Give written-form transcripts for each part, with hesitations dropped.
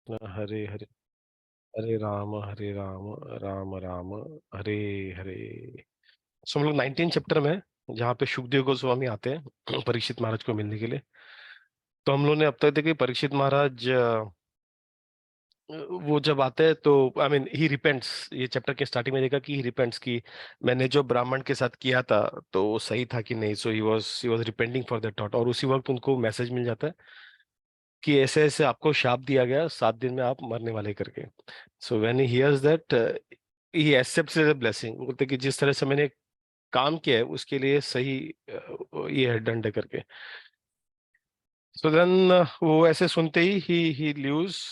कृष्ण हरे हरे, हरे राम राम राम हरे हरे। सो हम लोग 19 चैप्टर में हैं, जहाँ पे सुखदेव गोस्वामी आते हैं परीक्षित महाराज को मिलने के लिए। तो हम लोग ने अब तक देखे परीक्षित महाराज वो जब आते हैं तो आई मीन ही रिपेंट्स। ये चैप्टर के स्टार्टिंग में देखा कि ही रिपेंट्स कि मैंने जो ब्राह्मण के साथ किया था तो वो सही था कि नहीं। So he was repenting for that thought, और उसी वक्त उनको मैसेज मिल जाता है कि ऐसे ऐसे आपको शाप दिया गया, 7 दिन में आप मरने वाले करके। So when he hears that he accepts as a blessing. बोलते कि जिस तरह से मैंने काम किया है उसके लिए सही ये है दंड करके। सो देन वो ऐसे सुनते ही leaves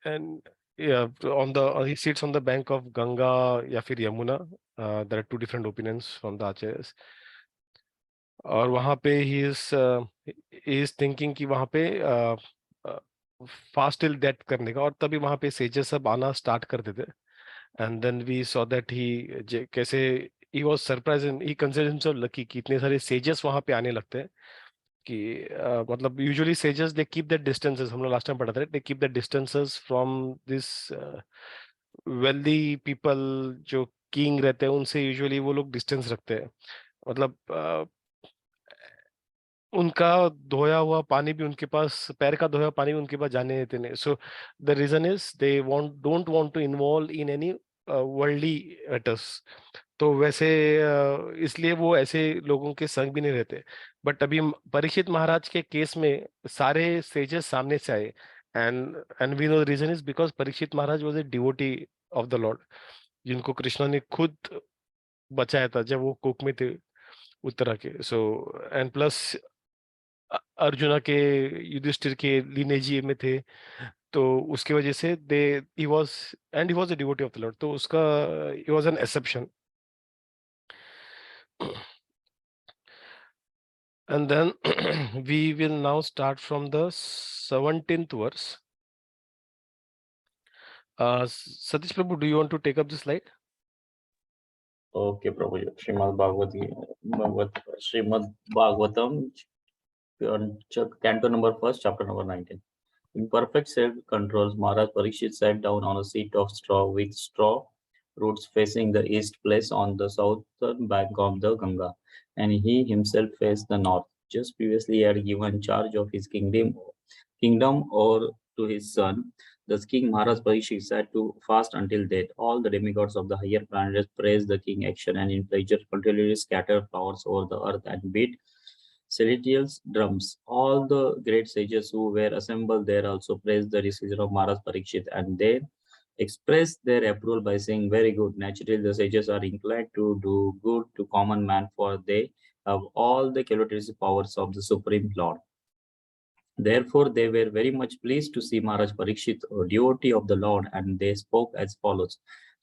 and on the he sits on the bank of Ganga या फिर Yamuna. There are two different opinions from the acharyas. और वहां पे ही इज थिंकिंग कि वहां पे फास्ट टिल डेथ करने का, और तभी वहां पे सेजेस सब आना स्टार्ट कर देते। And then we saw that he कैसे he was surprise and he considered himself lucky कि इतने सारे सेजेस वहां पे आने लगते हैं। कि मतलब usually sages they keep that distances, हम लोग लास्ट टाइम पढ़ा था, they keep that distances from this wealthy people. जो किंग रहते हैं उनसे यूजुअली वो लोग डिस्टेंस रखते हैं। मतलब उनका धोया हुआ पानी भी उनके पास, पैर का धोया पानी भी उनके पास जाने देते नहीं। So the reason is they don't want to involve in any worldly matters. तो वैसे इसलिए वो ऐसे लोगों के संग भी नहीं रहते। बट अभी परीक्षित महाराज के केस में सारे सेजेस सामने से आए। And we know reason is because Parikshit Maharaj was a devotee of the lord, जिनको कृष्णा ने खुद बचाया था जब वो कोक में थे उत्तरा के। सो एंड प्लस अर्जुना के, युधिष्ठिर के लिनेज में थे। तो उसकी वजह से they he was a devotee of the lord, तो उसका he was an exception. And then we will now start from the 17th verse. Satish Prabhu, do you want to take up the slide? Okay, Prabhu. Srimad Bhagavatam, Canto number 1, chapter number 19. In perfect self-control, Maharaj Parikshit sat down on a seat of straw with straw roots facing the east, place on the southern bank of the Ganga, and he himself faced the north. Just previously, he had given charge of his kingdom or to his son. Thus, King Maharaj Parikshit sat to fast until death. All the demigods of the higher planets praised the king action and in pleasure continually scattered flowers over the earth and beat celestial drums. All the great sages who were assembled there also praised the decision of Maharaj Parikshit, and they expressed their approval by saying, "Very good. Naturally, the sages are inclined to do good to common man, for they have all the calculative powers of the Supreme Lord." Therefore, they were very much pleased to see Maharaj Parikshit, a devotee of the Lord, and they spoke as follows.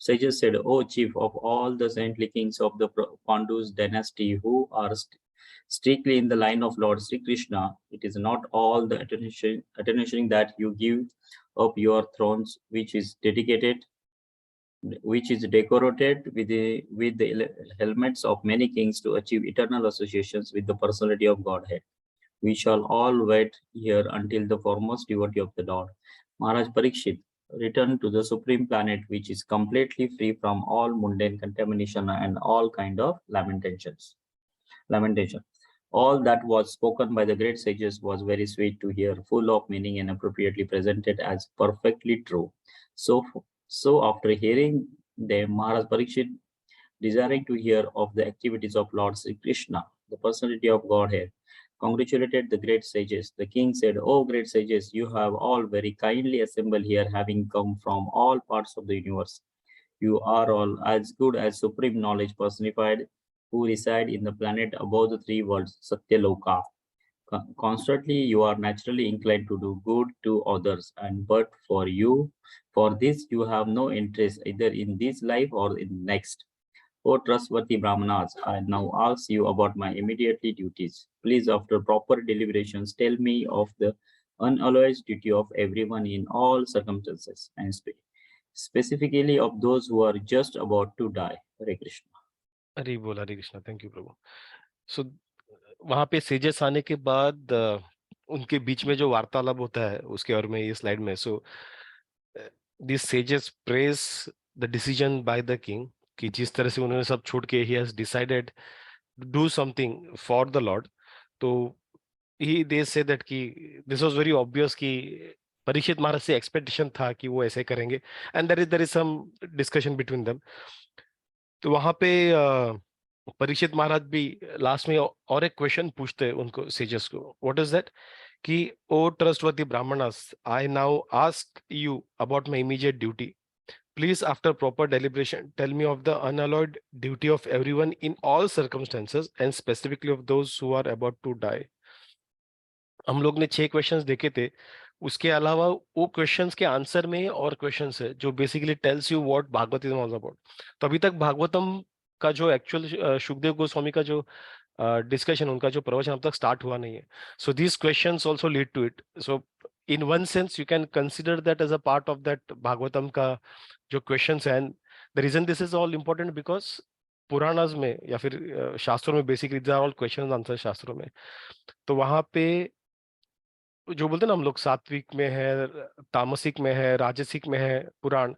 Sages said, "O chief of all the saintly kings of the Pandus dynasty who are strictly in the line of Lord Sri Krishna, it is not all the attention that you give up your thrones, which is decorated with the helmets of many kings to achieve eternal associations with the personality of Godhead. We shall all wait here until the foremost devotee of the Lord, Maharaj Parikshit, return to the supreme planet, which is completely free from all mundane contamination and all kind of lamentation. All that was spoken by the great sages was very sweet to hear, full of meaning and appropriately presented as perfectly true. So, so after hearing them, Maharaj Parikshit, desiring to hear of the activities of Lord Sri Krishna, the personality of Godhead, congratulated the great sages. The king said, "O great sages, you have all very kindly assembled here, having come from all parts of the universe. You are all as good as supreme knowledge personified, who reside in the planet above the three worlds, Satyaloka. Constantly, you are naturally inclined to do good to others, and but for this, you have no interest either in this life or in next. O trustworthy Brahmanas, I now ask you about my immediately duties. Please, after proper deliberations, tell me of the unalloyed duty of everyone in all circumstances, and specifically of those who are just about to die." Hare Krishna. Hari बोल, हरे Krishna, thank you प्रभु। सो वहां पे sages आने के बाद उनके बीच में जो वार्तालाप होता है उसके और में ये स्लाइड में, so this sages praise the decision by the king, कि जिस तरह से उन्होंने सब छोड़ के he has decided do something for the lord. तो ही दे से दैट कि दिस वाज वेरी ऑब्वियस कि परीक्षित महाराज से एक्सपेक्टेशन था कि वो ऐसे करेंगे, and there is some discussion between them. तो वहां पे परीक्षित महाराज भी लास्ट में और एक क्वेश्चन पूछते हैं उनको, सेजस को, व्हाट इज दैट, कि O trustworthy Brahmanas, I now ask you about my immediate duty, please after proper deliberation tell me of the unalloyed duty of everyone in all circumstances and specifically of those who are about to die। हम लोग ने 6 questions देखे थे, उसके अलावा वो questions के answer में और क्वेश्चंस है जो basically tells you what Bhagavatam was about. तो अभी तक भागवतम का जो एक्चुअल सुखदेव गोस्वामी का जो डिस्कशन, उनका जो प्रवचन अब तक स्टार्ट हुआ नहीं है। So these questions also lead to it. So in one sense you can consider that as a part of that Bhagavatam का जो क्वेश्चंस है। And the reason this is all important because Puranas में या फिर शास्त्रों में basically they are all question answer शास्त्रों में। तो वहां पे जो बोलते हैं ना हम लोग, सात्विक में है, तामसिक में है, राजसिक में है पुराण,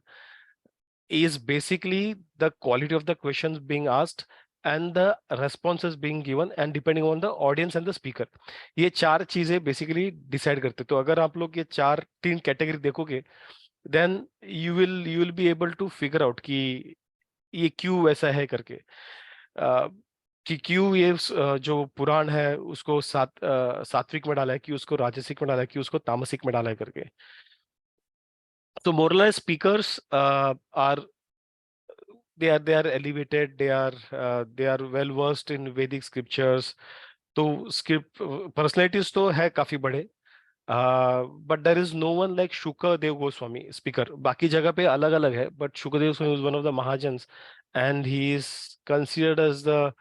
is basically the quality of the questions being asked and the responses being given and depending on the audience and the speaker। ये 4 चीजें बेसिकली डिसाइड करते। तो अगर आप लोग ये 3 कैटेगरी देखोगे, then you will be able to figure out कि ये क्यों ऐसा है करके। कि क्यों ये जो पुराण है उसको सात्विक में डाला है, कि उसको राजसिक में डाला है, कि उसको तामसिक में डाला है करके। तो मोरलेस speakers are they are elevated, they are well versed in Vedic scriptures। तो स्क्रिप्ट पर्सनैलिटीज तो है काफी बड़े, but there is no one like Shukdev Goswami speaker. बाकी जगह पे अलग अलग है, but Shukdev Goswami is one of the mahajans and he is considered as the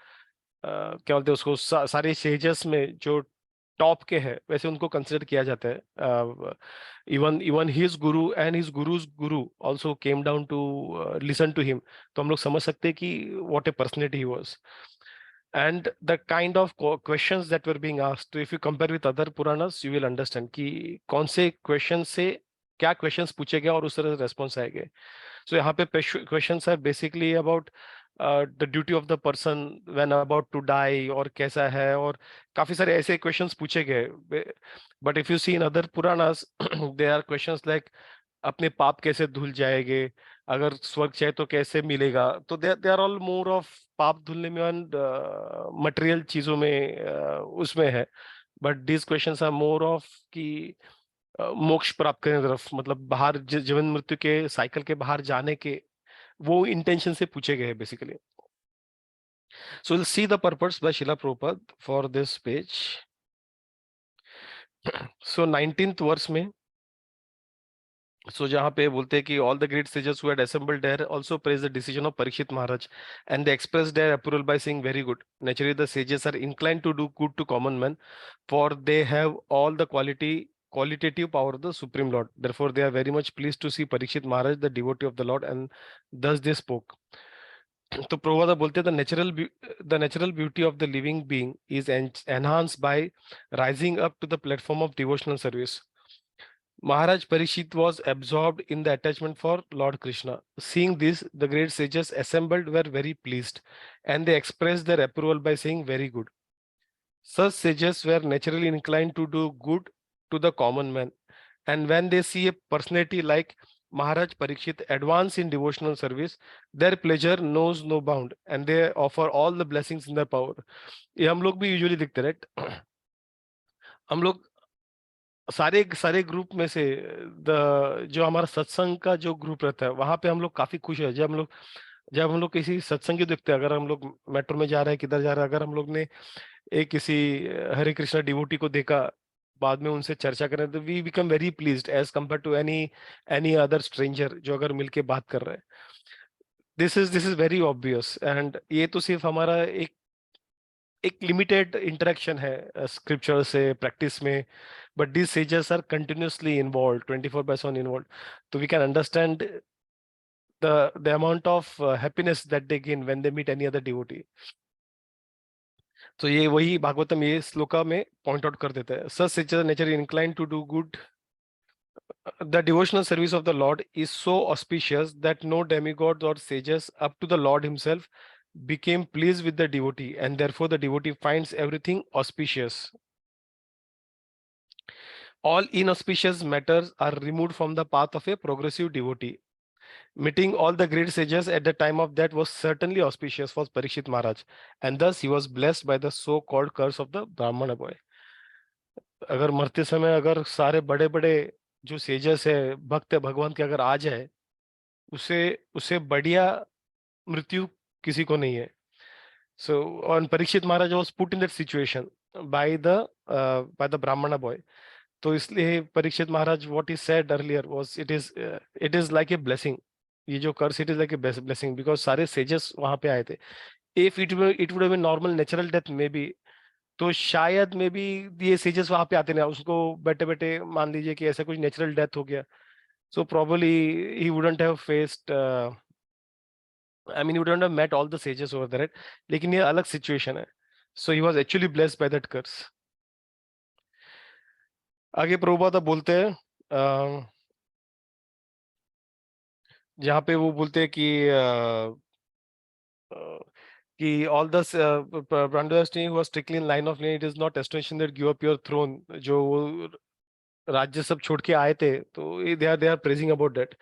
क्या बोलते हैं उसको, सारे सेजेस में जो टॉप के हैं वैसे उनको कंसिडर किया जाता है। Even even his guru and his gurus guru also came down to listen to him. तो हम लोग समझ सकते हैं कि what a personality he was and the kind of questions that were being asked। तो if you compare with other Puranas you will understand कि कौन से क्वेश्चन से क्या क्वेश्चंस पूछे गए और उस तरह से रेस्पॉन्स आएंगे। सो यहाँ पे क्वेश्चंस है basically about the duty of the person when about to die, और कैसा है, और काफी सारे ऐसे क्वेश्चंस पूछे गए। But if you see in other puranas there are questions like अपने पाप कैसे धुल जाएंगे, अगर स्वर्ग चाहे तो कैसे मिलेगा। तो they are all more of पाप धुलने में मटेरियल चीजों में उसमें है। But this questions are more of कि मोक्ष प्राप्त करने की तरफ, मतलब बाहर जीवन मृत्यु के साइकिल के बाहर जाने के वो इंटेंशन से पूछे गए हैं basically. So will see the purpose by Srila Prabhupada for this page. So 19th verse में, जहाँ पे बोलते हैं कि all the great sages who had assembled there also praised the decision of Parikshit Maharaj and they expressed their approval by saying very good। Naturally the sages are inclined to do good to common men for they have all the qualitative power of the Supreme Lord, therefore they are very much pleased to see Parikshit Maharaj the devotee of the Lord and thus they spoke। तो प्रभुपाद बोलते हैं the natural beauty of the living being is enhanced by rising up to the platform of devotional service। Maharaj Parikshit was absorbed in the attachment for Lord Krishna. Seeing this, the great sages assembled were very pleased, and they expressed their approval by saying, "Very good." Such sages were naturally inclined to do good to the common man, and when they see a personality like Maharaj Parikshit advance in devotional service, their pleasure knows no bound, and they offer all the blessings in their power। ये हम लोग भी usually दिखते हैं, right? हम लोग सारे सारे ग्रुप में से जो हमारा सत्संग का जो ग्रुप रहता है वहां पे हम लोग काफी खुश है जब हम लोग किसी सत्संगी देखते हैं। अगर हम लोग मेट्रो में जा रहे हैं, किधर जा रहे हैं, अगर हम लोग ने एक किसी हरे कृष्णा डिवोटी को देखा, बाद में उनसे चर्चा करें, तो we become very pleased as compare to any any other stranger जो अगर मिलके बात कर रहे हैं। This is very obvious, and ये तो सिर्फ हमारा एक लिमिटेड इंटरेक्शन है स्क्रिप्चर से प्रैक्टिस में, but this sages are continuously involve 24/7 involve. तो we can understand the amount of happiness that they gain when they meet any other devotee। तो ये वही भागवतम ये श्लोका में पॉइंट आउट कर देता है, such nature nature incline to do good, the devotional service of the Lord is so auspicious that no demigods or sages up to the Lord himself became pleased with the devotee, and therefore the devotee finds everything auspicious. All inauspicious matters are removed from the path of a progressive devotee. Meeting all the great sages at the time of that was certainly auspicious for Parikshit Maharaj, and thus he was blessed by the so-called curse of the Brahmana boy. अगर मरते समय अगर सारे बड़े बड़े जो sages है, भक्त है भगवान के, अगर आ जाए, उसे उसे बढ़िया मृत्यु किसी को नहीं है. So on Parikshit Maharaj was put in that situation by the brahmana boy. तो इसलिए Parikshit Maharaj what is said earlier was it is like a blessing. ये जो curse it is like a blessing because सारे सेजेस वहां पे आए थे. If it would have been normal natural death may be, तो शायद मे बी ये सेजेस वहां पे आते ना, उसको बैठे बैठे मान लीजिए कि ऐसा कुछ नेचुरल डेथ हो गया, so probably he wouldn't have faced, I mean, you wouldn't have met all the sages over there, right? लेकिन ये अलग situation है. So he was actually blessed by that curse. आगे प्रभुपाद बोलते हैं, जहाँ पे वो बोलते हैं कि all the Brandasni who was strictly in line of lane, it is not astonishing that give up your throne. जो वो राज्य सब छोड़ के आए थे, तो they are praising about that.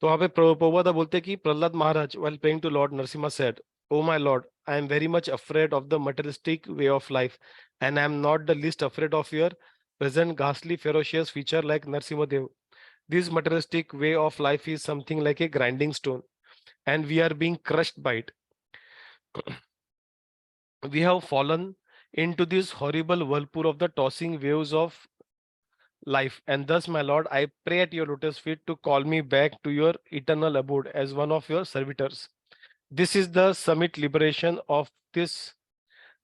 तो वहां पे प्रभुपाद बोलते हैं कि प्रहलाद महाराज while praying to Lord Narasimha said, "Oh my Lord, I am very much afraid of the materialistic way of life, and I am not the least afraid of your present ghastly ferocious feature like Narasimha Dev. This materialistic way of life is something like a grinding stone, and we are being crushed by it. We have fallen into this horrible whirlpool of the tossing waves of life, and thus, my Lord, I pray at your lotus feet to call me back to your eternal abode as one of your servitors. This is the summit liberation of this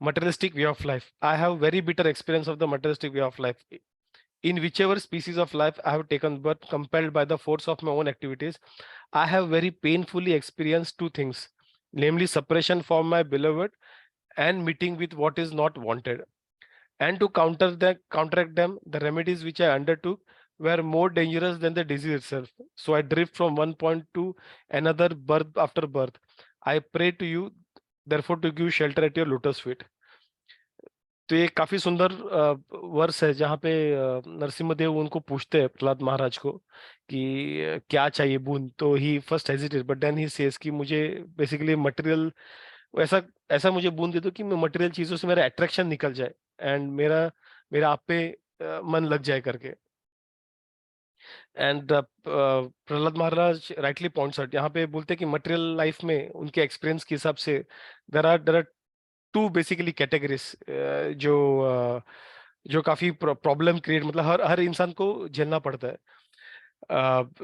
materialistic way of life. I have very bitter experience of the materialistic way of life. In whichever species of life I have taken birth, compelled by the force of my own activities, I have very painfully experienced two things, namely separation from my beloved and meeting with what is not wanted. And to counteract them, the remedies which I undertook were more dangerous than the disease itself. So I drift from one point to another, birth after birth. I pray to you, therefore, to give shelter at your lotus feet. तो ये काफी सुंदर वर्ष है, जहाँ पे नरसिम्हा उनको पूछते हैं प्रहलाद महाराज को कि क्या चाहिए बूंद. तो he first hesitate, but then he says कि मुझे बेसिकली मटेरियल, ऐसा ऐसा मुझे बूंद दे दो कि मैं मटेरियल चीजों से मेरा अट्रैक्शन निकल जाए एंड मेरा मेरा आप पे मन लग जाए करके. And Prahlad Maharaj rightly points out, यहाँ पे बोलते हैं कि मटेरियल लाइफ में उनके एक्सपीरियंस के हिसाब से there are two basically categories जो काफी प्रॉब्लम क्रिएट, मतलब हर हर इंसान को झेलना पड़ता है.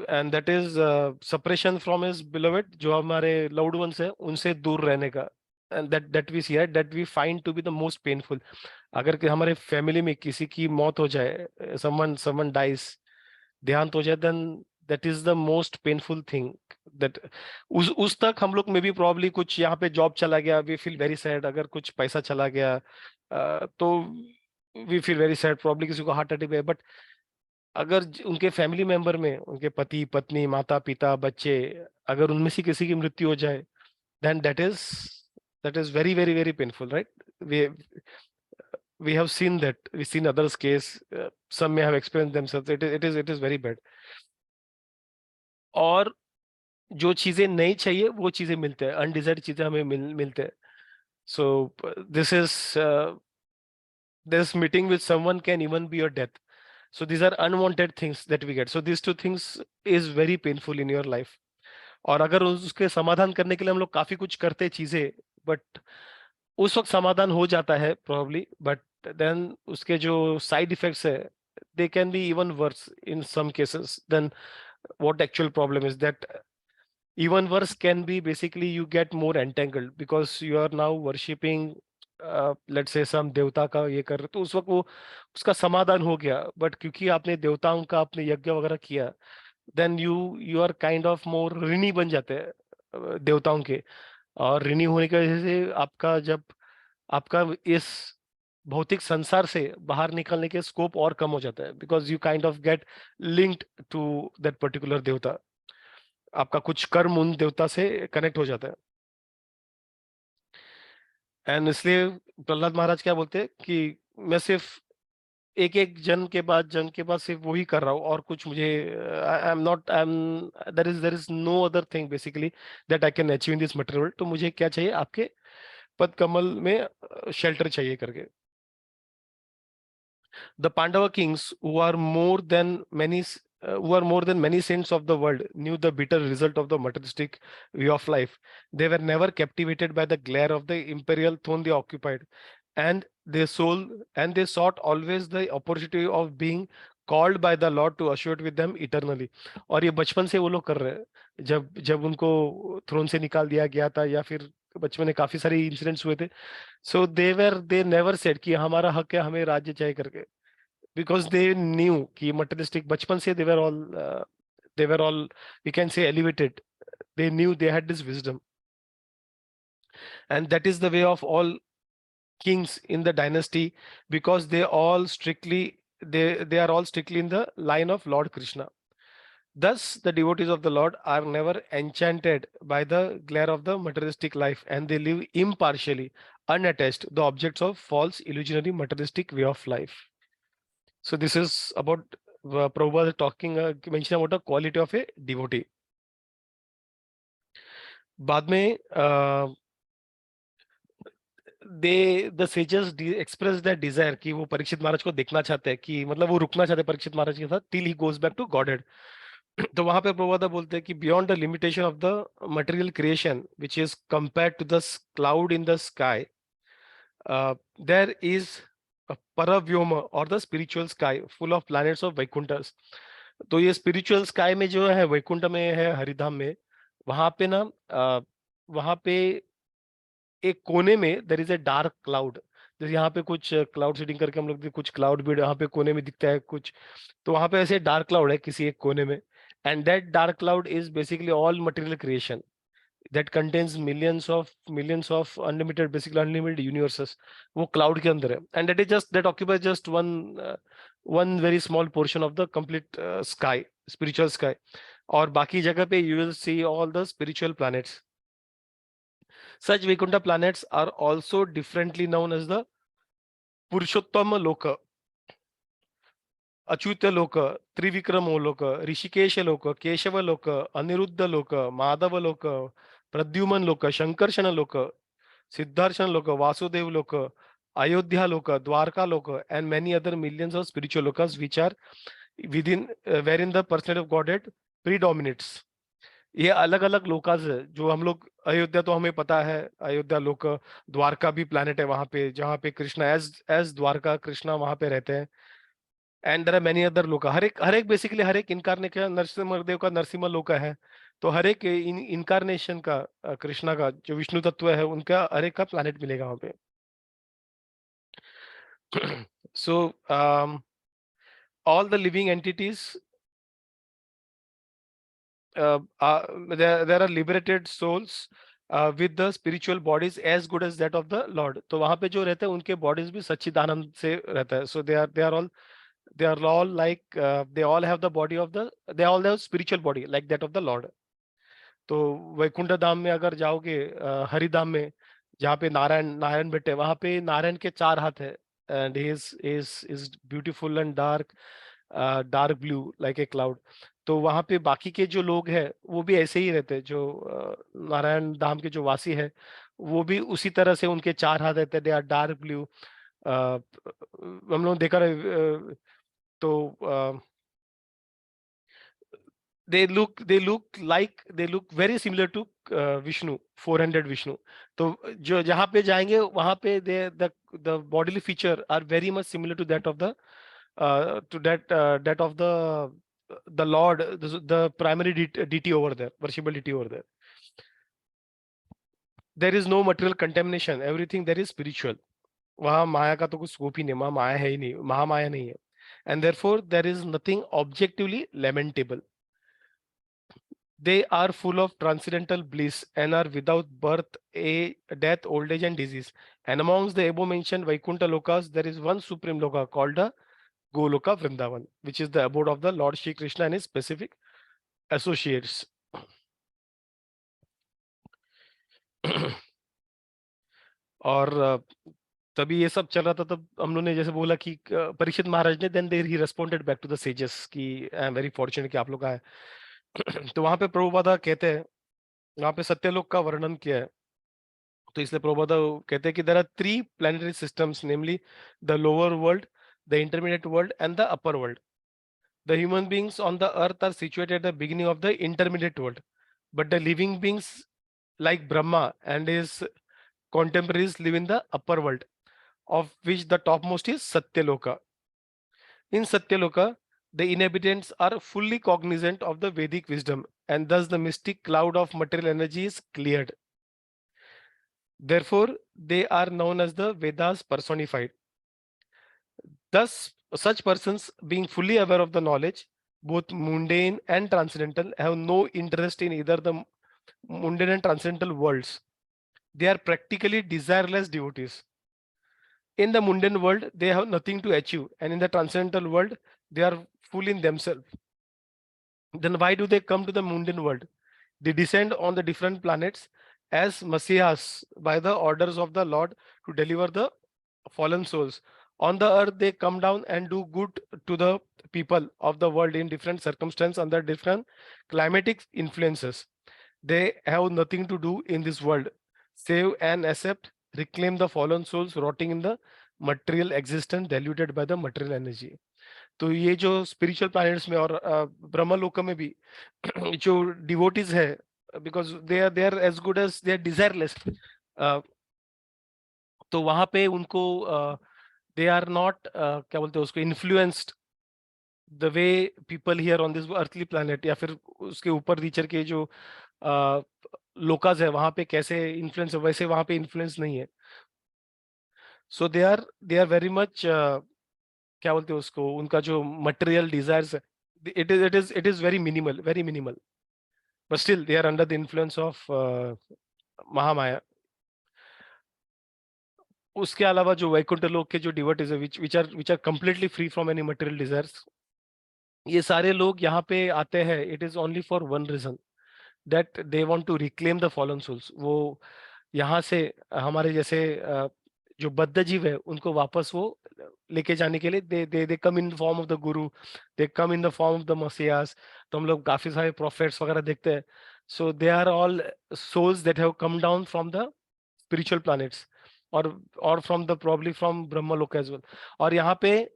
And that is separation from his beloved, जो हमारे लव्ड वंस है उनसे दूर रहने का. And that we see that we find to be the most painful. अगर कि हमारे फैमिली में किसी की मौत हो जाए, समवन डाइज, देहांत हो जाए, then that is the most painful thing. That उस तक हम लोग में भी प्रॉब्ली कुछ यहाँ पे जॉब चला गया, वी फील वेरी सैड. अगर कुछ पैसा चला गया तो we feel very sad. Probably किसी को हार्ट अटैक है, बट अगर उनके फैमिली मेंबर में उनके पति पत्नी माता पिता बच्चे, अगर उनमें से किसी की मृत्यु हो जाए, then that is very very very painful, right? We have seen that, we've seen others case, some may have experienced themselves. It is very bad. और जो चीजें नहीं चाहिए वो चीजें मिलते हैं, अनडिजायर्ड चीजें हमें मिलते हैं. So this meeting with someone can even be your death. So these are unwanted things that we get. So these two things is very painful in your life. और अगर उसके समाधान करने के लिए हम लोग काफी कुछ करते चीजें, बट उस वक्त समाधान हो जाता है probably, but then उसके जो साइड इफेक्ट्स है, they can be even worse in some cases than what actual problem is. That even worse can be basically you get more entangled because you are now worshipping let's say some देवता का ये कर रहे, तो उस वक्त वो उसका समाधान हो गया, बट क्योंकि आपने देवताओं का आपने यज्ञ वगैरह किया, then you are kind of more ऋणी बन जाते हैं देवताओं के. और ऋणी होने की वजह से आपका जब आपका इस भौतिक संसार से बाहर निकलने के स्कोप और कम हो जाता है, because you kind of get linked to that particular devata. आपका कुछ कर्म उन देवता से कनेक्ट हो जाता है। एंड इसलिए प्रहलाद महाराज क्या बोलते हैं कि मैं सिर्फ एक एक जन्म के बाद सिर्फ वही कर रहा हूँ, और कुछ मुझे I am not I am there is no other thing basically that I can achieve in this material world. तो मुझे क्या चाहिए, आपके पद कमल में शेल्टर चाहिए करके। The Pandava kings, who are more than many saints of the world, knew the bitter result of the materialistic way of life. They were never captivated by the glare of the imperial throne they occupied, and they sought always the opportunity of being called by the Lord to associate with them eternally. और ये बचपन से वो लोग कर रहे हैं, जब जब उनको थ्रोन से निकाल दिया गया था, या फिर बचपन में काफी सारे इंसिडेंट्स हुए थे। सो दे नेवर सेड कि हमारा हक है, हमें राज्य चाहिए करके, because they knew कि materialistic बचपन से they were all we can say elevated. They knew they had this wisdom, and that is the way of all kings in the dynasty, because they are all strictly in the line of Lord Krishna. Thus, the devotees of the Lord are never enchanted by the glare of the materialistic life, and they live impartially, unattached, the objects of false, illusionary, materialistic way of life. So this is about Prabhupada talking, mentioning about the quality of a devotee. बाद में the sages express their desire कि वो परीक्षित महाराज को देखना चाहते हैं, कि मतलब वो रुकना चाहते हैं परीक्षित महाराज के साथ till he goes back to Godhead. तो वहां पे प्रभुपादा बोलते हैं कि beyond the limitation of the material creation which is compared to the cloud in the sky, there is a paravyoma or the spiritual sky full of planets of Vaikunthas. तो ये spiritual sky में जो है वैकुंठ में है, हरिधाम में, वहां पे ना वहां पे एक कोने में there is a dark cloud. जैसे यहाँ पे कुछ क्लाउड सीडिंग करके हम लोग कुछ क्लाउड भी यहाँ पे कोने में दिखता है कुछ, तो वहां पे ऐसे डार्क क्लाउड है किसी एक कोने में। And that dark cloud is basically all material creation that contains millions of unlimited, basically unlimited universes, वो cloud के अंदर है, and that occupies just one very small portion of the complete sky, spiritual sky. और बाकी जगह पे you will see all the spiritual planets. Such Vaikuntha planets are also differently known as the Purushottama Loka, Achyut लोक, त्रिविक्रम लोक, ऋषिकेश लोक, केशव लोक, अनिरुद्ध लोक, माधव लोक, प्रद्युमन लोक, शंकरषण लोक, सिद्धार्शन लोक, वासुदेव लोक, अयोध्या लोक, द्वारका लोक, and many other millions of spiritual lokas which are within wherein the personality of Godhead predominates. ये अलग अलग लोकास है जो हम लोग, अयोध्या तो हमें पता है, अयोध्या लोक, द्वारका भी प्लैनेट है वहां पे जहाँ पे कृष्णा एज द्वारका कृष्णा वहां पे रहते हैं। And there are many other loka, हर एक बेसिकली हर एक इनकारनेशन, नरसिम्हा देव का नरसिम्हा लोका है, तो हर एक इनकारनेशन का कृष्णा का जो विष्णु तत्व है उनका हर एक का प्लैनेट मिलेगा वहां पे। So all the living entities, there are liberated souls with the spiritual bodies as good as that of the Lord. तो वहां पे जो रहते हैं उनके बॉडीज भी सच्चिदानंद से रहता है। सो they are all like they all have the body of the they all have spiritual body like that of the Lord. तो वैकुंठ धाम में अगर जाओगे, हरिधाम में जहाँ पे नारायण नारायण बैठे, वहां पे नारायण के 4 हाथ है, and he is beautiful and dark blue like a cloud. तो वहां पे बाकी के जो लोग हैं वो भी ऐसे ही रहते हैं, जो नारायण धाम के जो वासी है वो भी उसी तरह से उनके 4 हाथ रहते हैं, दे आर डार्क ब्लू। हम लोग देखा रहे, तो they look very similar to Vishnu, 400 Vishnu. तो जो जहाँ पे जाएंगे वहां पे the bodily feature are very much similar to that of the Lord, the primary deity over there, worshipable deity over there. There is no material contamination, everything there is spiritual. वहां माया का तो कुछ स्कोप ही नहीं, वहां माया है ही नहीं, महामाया नहीं है, and therefore there is nothing objectively lamentable. They are full of transcendental bliss and are without birth, death, old age, and disease. And amongst the above mentioned Vaikuntha Lokas, there is one supreme Loka called the Goloka Vrindavan, which is the abode of the Lord Shri Krishna and his specific associates. और तभी ये सब चल रहा था, तब हम लोगों ने जैसे बोला कि परीक्षित महाराज ने then there he responded back to the sages कि आई एम वेरी फॉर्चुनेट कि आप लोग आए। तो वहां पे प्रभुपादा कहते हैं, वहां पे सत्यलोक का वर्णन किया है। तो इसलिए प्रभुपादा कहते हैं कि there are three planetary systems, namely the lower world, the intermediate world and the upper world. The human beings on the earth are situated at the beginning of the intermediate world, but the living beings like Brahma and his contemporaries live in the upper world, of which the topmost is Satyaloka. In Satyaloka, the inhabitants are fully cognizant of the Vedic wisdom, and thus the mystic cloud of material energy is cleared. Therefore, they are known as the Vedas personified. Thus, such persons, being fully aware of the knowledge, both mundane and transcendental, have no interest in either the mundane and transcendental worlds. They are practically desireless devotees. In the mundane world, they have nothing to achieve, and in the transcendental world, they are full in themselves. Then why do they come to the mundane world? They descend on the different planets as messiahs by the orders of the Lord to deliver the fallen souls. On the earth, they come down and do good to the people of the world in different circumstances under different climatic influences. They have nothing to do in this world save and accept, reclaim the fallen souls rotting in the material existence diluted by the material energy. तो ये जो spiritual planets में और ब्रह्मलोक में भी जो devotees है, because they are as good as they are desireless, तो वहां पे उनको दे आर नॉट क्या बोलते हैं उसको influenced the way people here on this earthly planet, या फिर उसके ऊपर नीचर के जो लोकाज है वहां पे कैसे इन्फ्लुएंस है, वैसे वहां पे इन्फ्लुएंस नहीं है। सो दे आर वेरी मच क्या बोलते हैं उसको, उनका जो मटेरियल डिजायर्स है, it is very minimal, but still they are under the influence of Mahamaya. उसके अलावा जो वैकुंठ लोक के जो डिवोटीज है which are completely free from any material desires, ये सारे लोग यहाँ पे आते हैं, it is only for one reason, that they want to reclaim the fallen souls. वो यहाँ से हमारे जैसे जो बद्ध जीव है उनको वापस वो लेके जाने के लिए they come in form of the guru, they come in the form of the messiahs. तो हम लोग काफी सारे प्रोफेट्स वगैरह देखते हैं। So they are all souls that have come down from the spiritual planets और from the probably from Brahmaloka as well. और यहाँ पे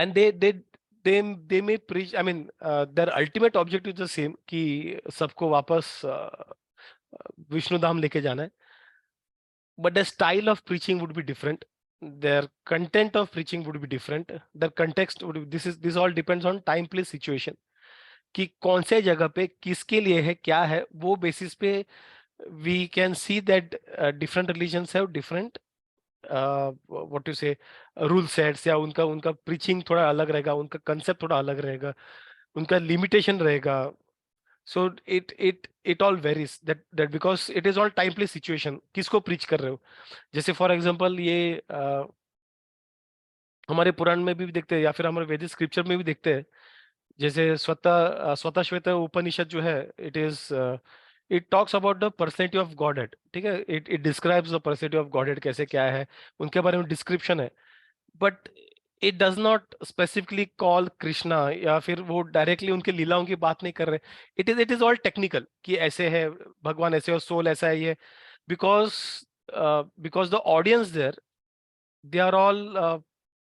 and they may preach, I mean their ultimate objective is the same कि सबको वापस विष्णु धाम लेके जाना है, but the style of preaching would be different, their content of preaching would be different, their context would be, this all depends on time place situation कि कौन से जगह पे किसके लिए है क्या है, वो बेसिस पे we can see that different religions have different what you से रूल सेट्स, या उनका उनका प्रीचिंग थोड़ा अलग रहेगा, उनका कंसेप्ट थोड़ा अलग रहेगा, उनका लिमिटेशन रहेगा। So it all varies that because it is all time place situation, किसको प्रीच कर रहे हो। जैसे फॉर एग्जांपल ये हमारे पुराण में भी देखते हैं या फिर हमारे वैदिक स्क्रिप्चर में भी देखते हैं, जैसे स्वतः श्वेत उपनिषद जो है, it talks about the personality of God head, ठीक है, it describes the personality of God head कैसे क्या है, उनके बारे में डिस्क्रिप्शन है, but it does not specifically call Krishna, या फिर वो डायरेक्टली उनके लीलाओं की बात नहीं कर रहे। इट इज ऑल टेक्निकल कि ऐसे है भगवान, ऐसे और सोल ऐसा है ये, because because the audience there they are all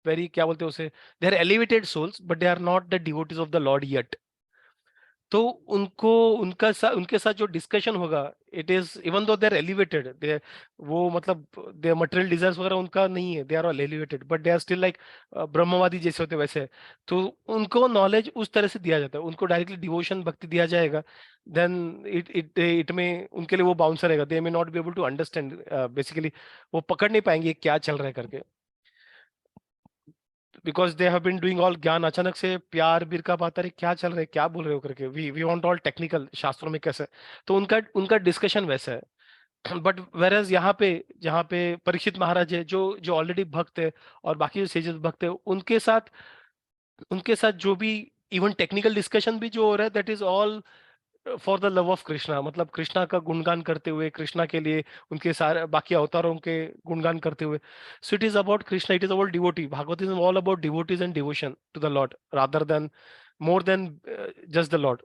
very क्या बोलते हैं उसे, they are elevated souls but they are not the devotees of the lord yet. तो उनको उनके साथ जो डिस्कशन होगा, it is even though they are elevated, दे वो मतलब दे मटेरियल डिजायर्स वगैरह उनका नहीं है, they are all elevated but they are still like brahmavadi जैसे होते वैसे। तो उनको नॉलेज उस तरह से दिया जाता है, उनको डायरेक्टली डिवोशन भक्ति दिया जाएगा, देन इट में उनके लिए वो बाउंसर रहेगा, they may not be able to understand basically, वो पकड़ नहीं पाएंगे क्या चल रहा है करके। Because they have been doing all gyan, अचानक से प्यार बीर का बात, अरे क्या चल रहा है, क्या बोल रहे हो करके, वी वांट ऑल टेक्निकल, शास्त्रों में कैसे, तो उनका उनका डिस्कशन वैसा है। बट वेरएज यहाँ पे, जहाँ पे परीक्षित महाराज है, जो जो ऑलरेडी भक्त है, और बाकी जो सेजेस भक्त है, उनके साथ जो भी इवन टेक्निकल डिस्कशन भी जो हो रहा है, that is all for the love of Krishna, मतलब कृष्णा का गुणगान करते हुए, कृष्णा के लिए, उनके सारे बाकी अवतारों के गुणगान करते हुए। So it is about Krishna, it is about devotee, Bhagavat is all about devotees and devotion to the lord rather than, more than just the lord.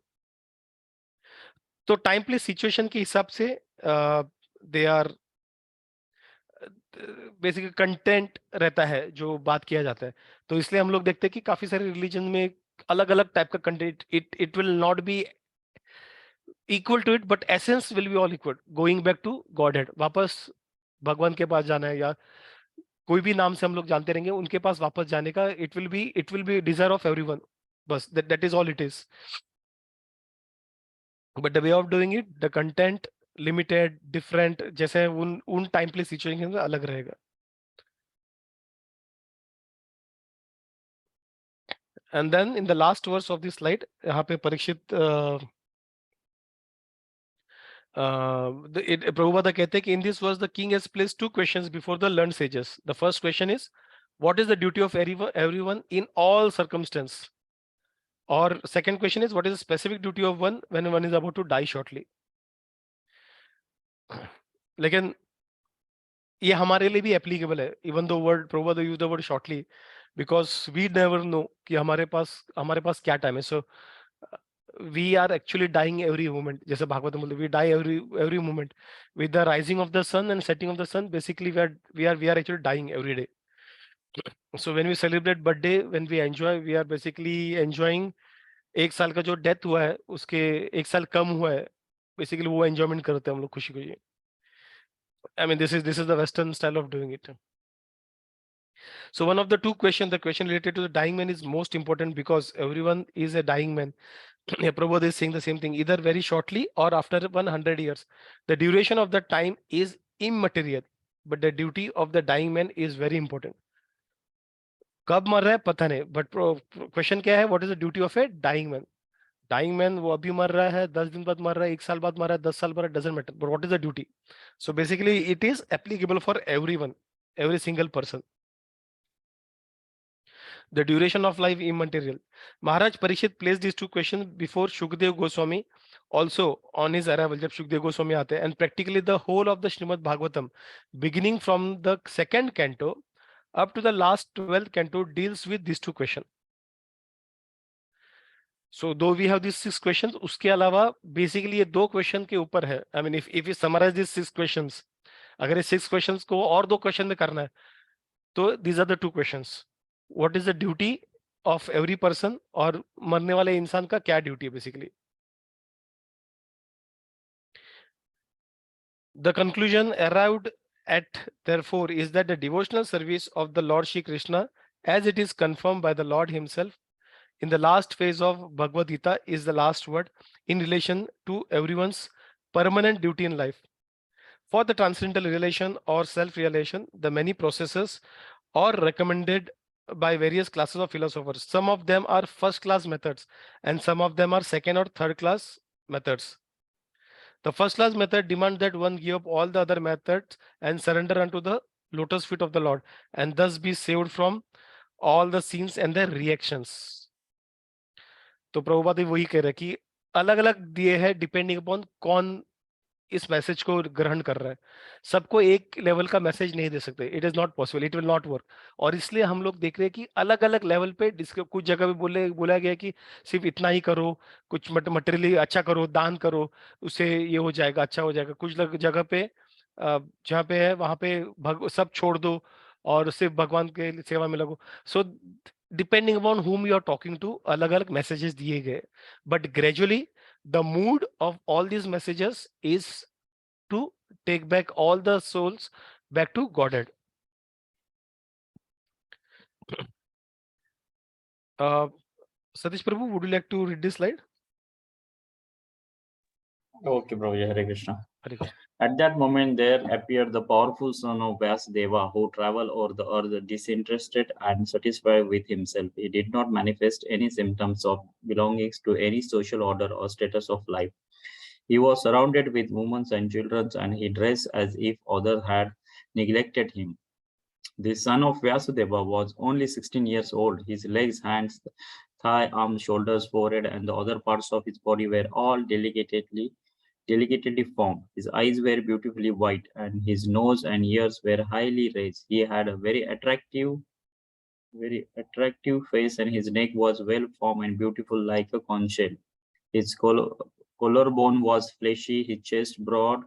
तो टाइम प्लेस सिचुएशन के हिसाब से दे आर बेसिकली कंटेंट रहता है जो बात किया जाता है। तो इसलिए हम लोग देखते हैं कि काफी सारे रिलीजन में अलग अलग टाइप का content, it will not be equal to it, but essence will be all equal, going back to god head, वापस भगवान के पास जाना है, या कोई भी नाम से हम लोग जानते रहेंगे उनके पास वापस जाने का, it will be desire of everyone, बस that is all it is. But the way of doing it, the content limited different, जैसे उन उन टाइम प्लेस सिचुएशन में अलग रहेगा। And then in the last verse of this slide, यहाँ पे परीक्षित प्रभुपादा कहते हैं कि in this verse the king has placed two questions before the learn sages. The first question is, what is the duty of everyone in all circumstance, और second question is, what is the specific duty of one when one is about to die shortly. लेकिन ये हमारे लिए भी applicable है, even though word Prabhupada use the word shortly, because we never know कि हमारे पास क्या टाइम है। So we are actually dying every moment, जैसे भागवत में बोलते, we die every moment with the rising of the sun and setting of the sun, basically we are actually dying every day. So when we celebrate birthday, when we enjoy, we are basically enjoying एक साल का जो death हुआ है उसके एक साल कम हुआ है, बेसिकली वो एंजॉयमेंट करते हैं हम लोग खुशी खुशी। I mean this is the western style of doing it. So one of the two questions, the question related to the dying man is most important, because everyone is a dying man. Yeah, Prabhupada is saying the same thing, either very shortly or after 100 years. The duration of the time is immaterial, but the duty of the dying man is very important. कब मर रहा है पता नहीं, but question क्या है, what is the duty of a dying man. Dying man वो अभी मर रहा है, 10 दिन बाद मर रहा है, 1 साल बाद मर रहा है, 10 साल बाद, doesn't matter, but what is the duty. So basically it is applicable for everyone, every single person. The duration of life immaterial. Maharaj Parikshit placed these two questions before Shukdev Goswami, also on his arrival, जब Shukdev Goswami आते हैं, and practically the whole of the Srimad Bhagavatam, beginning from the second canto up to the last 12th canto, deals with these two questions. So though we have these 6 questions, उसके अलावा basically ये 2 question के ऊपर है. I mean, if we summarize these 6 questions, अगर ये 6 questions को और 2 question में करना है, तो these are the 2 questions. What is the duty of every person, और मरने वाले इंसान का क्या ड्यूटी है basically. The conclusion arrived at, therefore, is that the devotional service of the Lord Shri Krishna, as it is confirmed by the Lord himself in the last phase of Bhagavad Gita, is the last word in relation to everyone's permanent duty in life. For the transcendental realization or self-realization, the many processes are recommended by various classes of philosophers. Some of them are first-class methods, and some of them are second or third-class methods. The first-class method demands that one give up all the other methods and surrender unto the lotus feet of the Lord, and thus be saved from all the sins and their reactions. तो प्रभुपाद भी वही कह रहे हैं कि अलग अलग दिए हैं डिपेंडिंग अपॉन कौन इस मैसेज को ग्रहण कर रहा है। सबको एक लेवल का मैसेज नहीं दे सकते, it is not possible, it will not work. और इसलिए हम लोग देख रहे हैं कि अलग अलग लेवल पे कुछ जगह पे बोला गया कि सिर्फ इतना ही करो, कुछ मटेरियली अच्छा करो, दान करो, उससे ये हो जाएगा, अच्छा हो जाएगा। कुछ जगह पे जहाँ पे है वहां पे सब छोड़ दो और सिर्फ भगवान के सेवा में लगो। So depending upon whom you are talking to, अलग अलग मैसेजेस दिए गए, but gradually the mood of all these messages is to take back all the souls back to Godhead. Satish Prabhu, would you like to read this slide? Okay, Prabhuji, Hare Krishna. Hare Krishna. At that moment, there appeared the powerful son of Vyasdeva, who traveled over the earth disinterested and satisfied with himself. He did not manifest any symptoms of belongings to any social order or status of life. He was surrounded with women and children, and he dressed as if others had neglected him. The son of Vyasudeva was only 16 years old. His legs, hands, thigh, arms, shoulders, forehead, and the other parts of his body were all delicately formed. His eyes were beautifully white, and his nose and ears were highly raised. He had a very attractive face, and his neck was well formed and beautiful like a conch shell. His collarbone was fleshy, his chest broad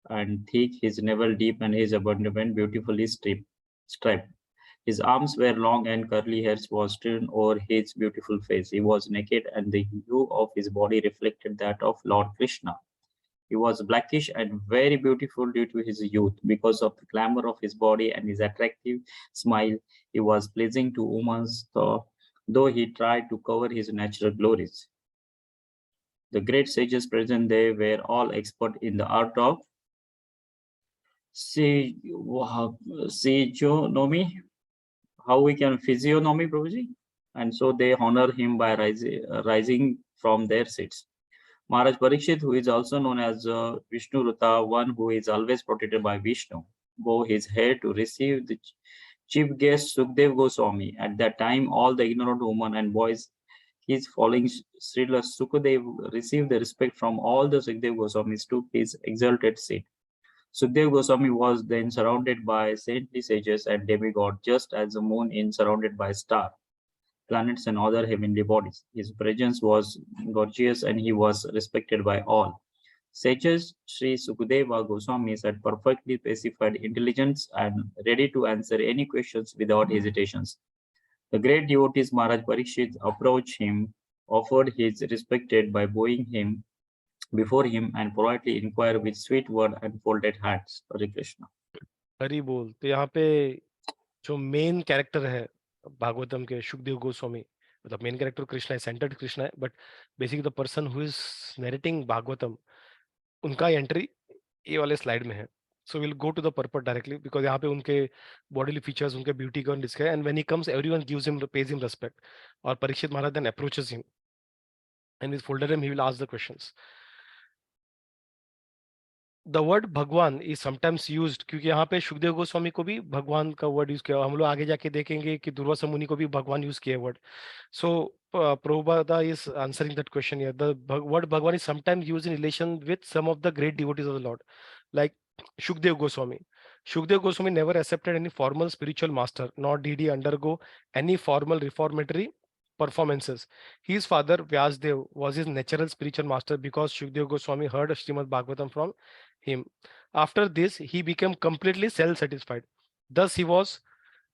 and thick, his navel deep, and his abdomen beautifully striped. His arms were long and curly hair was strewn over his beautiful face. He was naked, and the hue of his body reflected that of Lord Krishna. He was blackish and very beautiful due to his youth. Because of the glamour of his body and his attractive smile, he was pleasing to women, though he tried to cover his natural glories. The great sages present there were all expert in the art of Sejonomy, how we can physiognomy, Prabhuji? And so they honor him by rising from their seats. Maharaj Parikshit, who is also known as Vishnu Ruta, one who is always protected by Vishnu, bowed his head to receive the chief guest Sukdev Goswami. At that time, all the ignorant women and boys, his following Srila Sukadev received the respect from all the Sukdev Goswamis to his exalted seat. Sukdev Goswami was then surrounded by saintly sages and demigods, just as the moon is surrounded by stars, planets, and other heavenly bodies. His presence was gorgeous and he was respected by all. Sages Sri Sukadeva Goswami had perfectly specified intelligence and ready to answer any questions without hesitations. The great devotees Maharaj Parikshit approached him, offered his respect by bowing him before him and politely inquire with sweet word and folded hands. Hare Krishna. Hari बोल। तो यहाँ पे जो main character है भागवतम के सुखदेव गोस्वामी, मतलब main character Krishna है, centered Krishna है, but basically the person who is narrating Bhagavatam, उनका एंट्री ये वाले स्लाइड में है। So will go to the purpose directly, because यहाँ पे उनके बॉडीली फीचर्स, उनके ब्यूटी का discuss, and when he comes everyone gives him, pays him respect, और Parikshit Maharaj then approaches him and with folder him, he will ask the questions. The word Bhagavan is sometimes used, क्योंकि यहाँ पे सुखदेव गोस्वामी को भी भगवान का वर्ड यूज किया। हम लोग आगे जाके देखेंगे कि दुर्वासा मुनि को भी भगवान यूज किया word. So Prabhupada is answering that question here. The word Bhagwan is sometimes used in relation with some of the great devotees of the Lord, like Shukdev Goswami. Shukdev Goswami never accepted any formal spiritual master, nor did he undergo any formal reformatory performances. His father Vyasdev was his natural spiritual master because Shukdev Goswami heard Srimad Bhagavatam from him. After this, he became completely self-satisfied. Thus, he was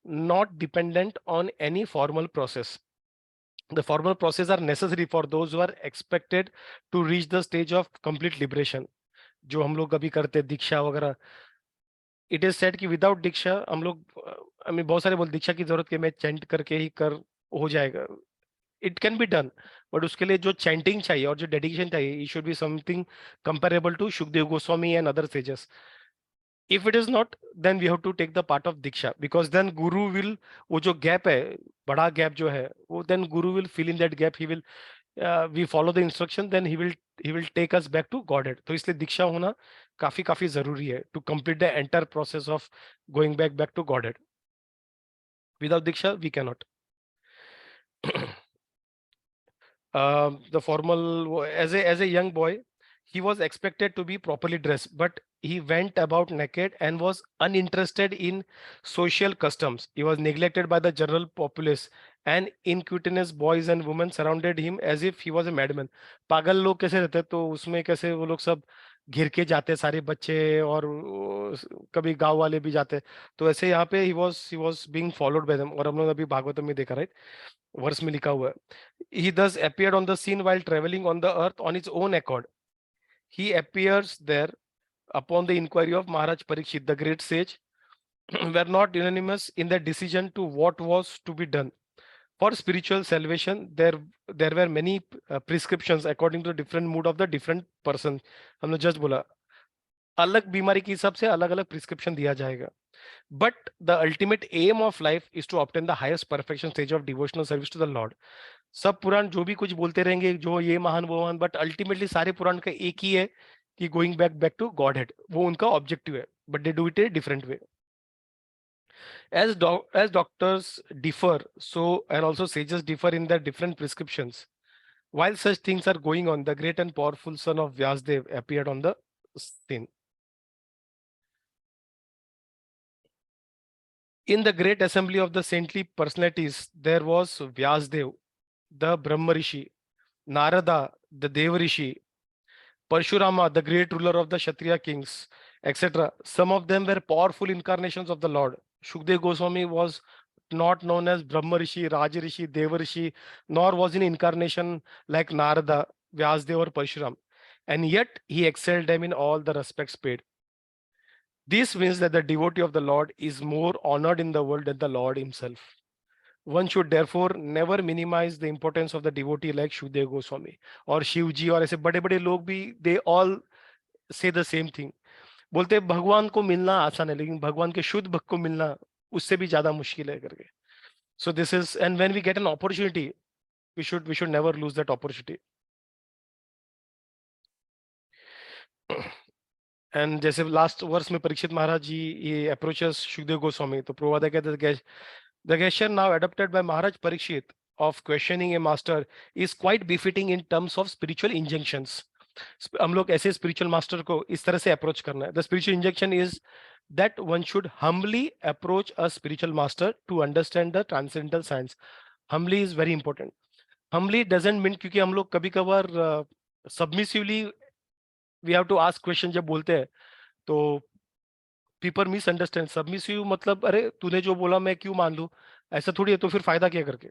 not dependent on any formal process. The formal process are necessary for those who are expected to reach the stage of complete liberation. जो हम लोग अभी करते हैं दीक्षा वगैरह, it is said कि without दीक्षा हम लोग, आई मीन बहुत सारे बोल दीक्षा की जरूरत, कि मैं चैंट करके ही कर हो जाएगा। It can be done, but उसके लिए जो चैंटिंग चाहिए और जो डेडिकेशन चाहिए, it should be something comparable to Sukhdev Goswami and other sages. If it is not, then we have to take the part of diksha, because then guru will, वो जो gap है, बड़ा gap जो है, वो then guru will fill in that gap. He will, we follow the instruction, then he will take us back to godhead. तो इसलिए दीक्षा होना काफी जरूरी है to complete the entire process of going back to godhead. Without diksha we cannot. The formal, as a young boy, he was expected to be properly dressed, but he went about naked and was uninterested in social customs. He was neglected by the general populace, and inquisitive boys and women surrounded him as if he was a madman. पागल लोग कैसे रहते हैं, तो उसमें कैसे वो लोग सब घिर के जाते हैं, सारे बच्चे, और कभी गांव वाले भी जाते हैं। तो ऐसे यहाँ पे he was being followed by them, और हम लोग अभी भागवतम में देखा, राइट, वर्ष में लिखा हुआ है, he thus appeared on the scene while traveling on the earth on his own accord. He appears there upon the inquiry of Maharaj Parikshit. The great sage were not unanimous in their decision to what was to be done. For spiritual salvation, there were many prescriptions according to different mood of the different person. हमने just बोला अलग बीमारी के हिसाब से अलग अलग prescription दिया जाएगा. But the ultimate aim of life is to obtain the highest perfection stage of devotional service to the Lord. सब पुराण जो भी कुछ बोलते रहेंगे, जो ये महान वो महान, बट अल्टीमेटली सारे पुराण का एक ही है कि going back to god head. वो उनका ऑब्जेक्टिव है, but they do it a different way. As doctors differ, so and also sages differ in their different prescriptions. While such things are going on, the great and powerful son of Vyasdev appeared on the scene. In the great assembly of the saintly personalities, there was Vyasdev, the Brahma Rishi, Narada, the Deva Rishi, Parshurama, the great ruler of the Kshatriya kings, etc. Some of them were powerful incarnations of the Lord. Shukdev Goswami was not known as Brahma Rishi, Raj Rishi, Deva Rishi, nor was an incarnation like Narada, Vyasdev or Parshuram. And yet he excelled them in all the respects paid. This means that the devotee of the Lord is more honored in the world than the Lord himself. One should therefore never minimize the importance of the devotee like Shukdev Goswami or Shivji और ऐसे बड़े बड़े लोग भी, they all say the same thing. बोलते हैं भगवान को मिलना आसान है, लेकिन भगवान के शुद्ध भक्त को मिलना उससे भी ज्यादा मुश्किल है करके. So this is, and when we get an opportunity, we should never lose that opportunity. And जैसे लास्ट वर्ष में परीक्षित महाराज जी ये अप्रोचेस शुकदेव गोस्वामी, तो प्रभुपाद कहते हैं the gesture now adopted by Maharaj Parikshit of questioning a master is quite befitting in terms of spiritual injunctions. हम लोग ऐसे spiritual master को इस तरह से approach करना है. The spiritual injunction is that one should humbly approach a spiritual master to understand the transcendental science. Humbly is very important. Humbly doesn't mean, क्योंकि हम लोग कभी कभार submissively we have to ask question जब बोलते हैं तो people misunderstand. Submissive मतलब अरे तूने जो बोला मैं क्यों मान लूं, ऐसा थोड़ी है, तो फिर फायदा क्या करके.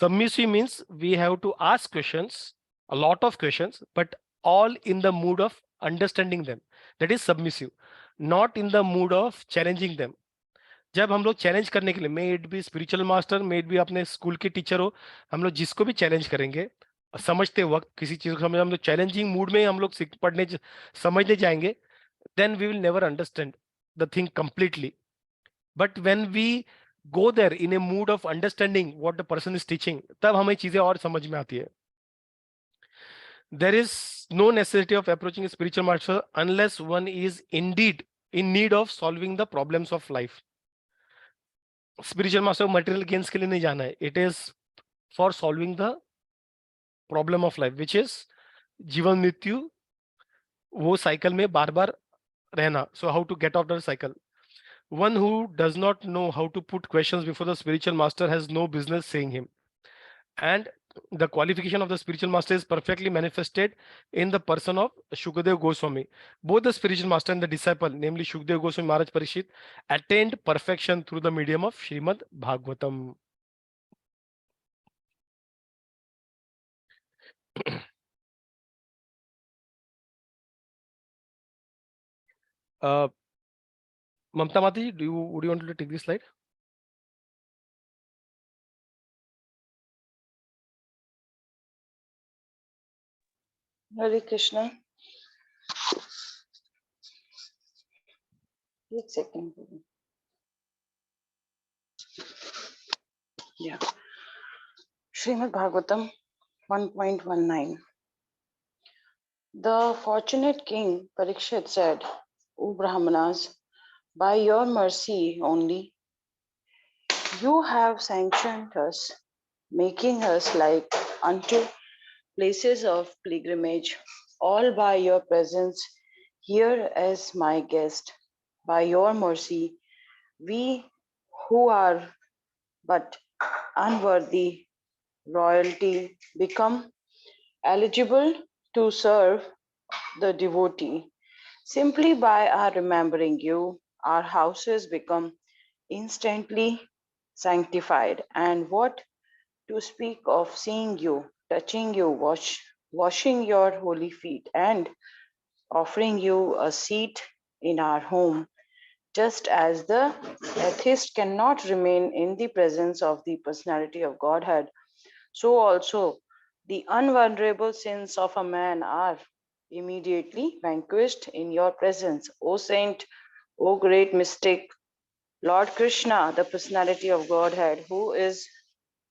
Submissive means we have to ask questions, a lot of questions, but all in the mood of understanding them. That is submissive, not in the mood of challenging them. जब हम लोग चैलेंज करने के लिए, may it be spiritual master, may it be अपने school के teacher हो, हम लोग जिसको भी चैलेंज करेंगे समझते वक्त किसी चीज को समझ, हम लोग चैलेंजिंग मूड में हम लोग पढ़ने समझने जाएंगे, then we will never understand the thing completely. But when we go there in a mood of understanding what the person is teaching, तब हमें चीजें और समझ में आती है. There is no necessity of approaching a spiritual master unless one is indeed in need of solving the problems of life. Spiritual master material gains के लिए नहीं जाना है. It is for solving the problem of life, which is जीवन मृत्यु, वो cycle में बार बार रहना. So how to get out of the cycle? One who does not know how to put questions before the spiritual master has no business saying him. And the qualification of the spiritual master is perfectly manifested in the person of Shukadev Goswami. Both the spiritual master and the disciple, namely Shukadev Goswami Maharaj Parikshit, attained perfection through the medium of Srimad Bhagavatam. Mamta Mataji, would you want to take this slide? Hare Krishna. Wait a second. Yeah. Srimad Bhagavatam 1.19. The fortunate king Parikshit said, O Brahmanas, by your mercy only, you have sanctioned us, making us like unto places of pilgrimage, all by your presence here as my guest. By your mercy, we who are but unworthy royalty become eligible to serve the devotee. Simply by our remembering you, our houses become instantly sanctified. And what to speak of seeing you, touching you, washing your holy feet, and offering you a seat in our home. Just as the atheist cannot remain in the presence of the personality of Godhead, so also the unvulnerable sins of a man are immediately vanquished in your presence. O saint, O great mystic, Lord Krishna, the personality of Godhead, who is